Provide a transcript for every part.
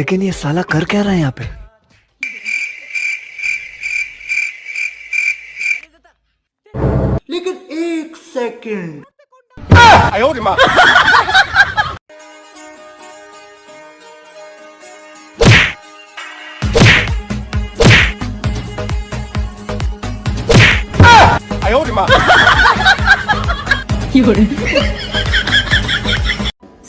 लेकिन ये साला कर क्या रहा है यहाँ पे? लेकिन एक सेकंड।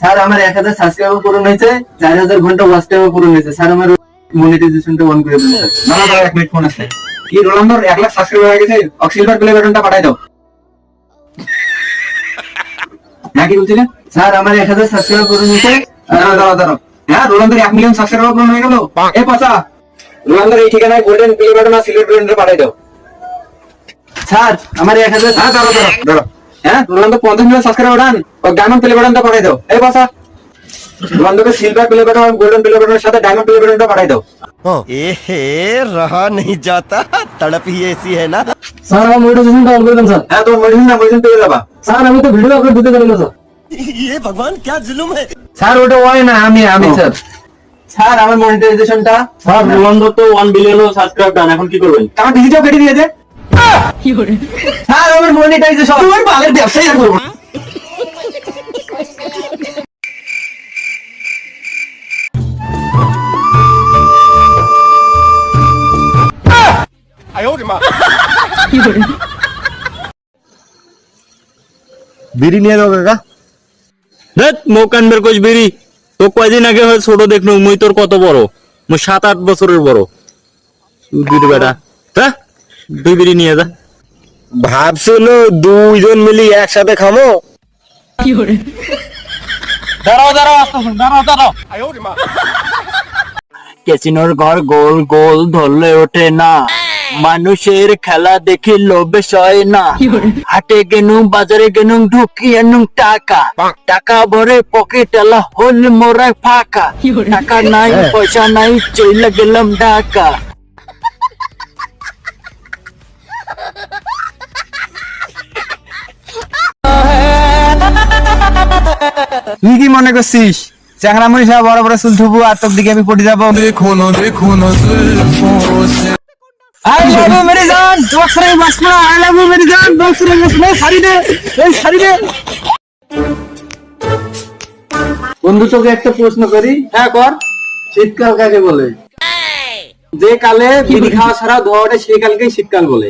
স্যার আমার 1000 সাবস্ক্রাইবার পূরণ হয়েছে, 4000 ঘন্টা ওয়াচ টাইম পূরণ হয়েছে। স্যার আমার মনিটাইজেশনটা অন করে দিন স্যার। দাঁড়াও দাঁড়াও, 1 মিনিট ফোন আসছে। কি রোনালদোর 1 লাখ সাবস্ক্রাইবার হয়ে গেছে? সিলভার প্লে বাটনটা পাঠাই দাও। হ্যাঁ কি বলছিলেন? স্যার আমার 1000 সাবস্ক্রাইবার পূরণ হয়েছে। দাঁড়াও দাঁড়াও দাঁড়াও। হ্যাঁ রোনালদোর 1 মিলিয়ন সাবস্ক্রাইবার পূরণ হয়ে গেল। এ পাচা, রোনালদোর এই ঠিকানায় গোল্ডেন প্লে বাটন আর সিলভার প্লে বাটনটা পাঠাই দাও। স্যার আমার 1000। হ্যাঁ দাঁড়াও দাঁড়াও দাঁড়াও। হ্যাঁ রোনালদো 50 মিলিয়ন সাবস্ক্রাইবার ডান, ও ডায়মন্ড প্লে বাটনটা পাঠাই দাও। এই পাচা, রোনালদোকে সিলভার প্লে বাটন আর গোল্ডেন প্লে বাটনের সাথে ডায়মন্ড প্লে বাটনটা পাঠাই দাও। एहे रहा नहीं जाता, तड़प ही ऐसी है ना। স্যার আমার মনিটাইজেশনটা অন করে দেন স্যার। হ্যাঁ তোমার মনিটাইজেশন পেয়ে যাবা। স্যার আমি তো ভিডিও আপলোড দিতে পারি না স্যার। ये भगवान क्या जुल्म है। স্যার ওটা হয় না, আমি স্যার। স্যার আমার মনিটাইজেশনটা। স্যার রোনালদো তো 1 বিলিয়ন সাবস্ক্রাইব ডান, এখন কি করবেন? আমার ডিজিটাল কেটে দিয়ে দে। স্যার আমার মনিটাইজেশন। তোমার বালের ব্যবসায়ী আর করবো না। বিড়ি নিয়ে যাও কাকা। দেখ মোকান বের কইছ বিড়ি তো কয়দিন আগে হয় ছোট দেখনু, মুই তোর কত বড়, মুই 7-8 বছরের বড়। সুদির বেটা হ্যাঁ, 2 বিড়ি নিয়ে যা। ভাবছিল দুইজন মিলি একসাথে খামো। দাঁড়াও দাঁড়াও দাঁড়াও দাঁড়াও। ক্যাসিনোর ঘর গোল গোল ধরলে ওঠে না, মানুষের খেলা দেখি লোভে সয় না। হাটে গেনু বাজারে গেনু ঢুকি এনু টাকা, টাকা ভরে পকেট এলা হল মোরা ফাঁকা। টাকা নাই পয়সা নাই চইলা গেলাম ঢাকা। তুই কি মনে করছিস চ্যাংরা মনীষা বড় বড় চুল থুবু আর তোর দিকে আমি পড়ে যাবো? I love you मेरी जान, दूसरे मसला I love you मेरी जान, दूसरे मसला सारी दे, এই সারি দে। বন্ধু তোকে একটা প্রশ্ন করি। হ্যাঁ কর। শীতকাল কাকে বলে? যে কালে বিড়ি খাওয়া ছাড়া ধোয়া ওঠে সেই কালকেই শীতকাল বলে।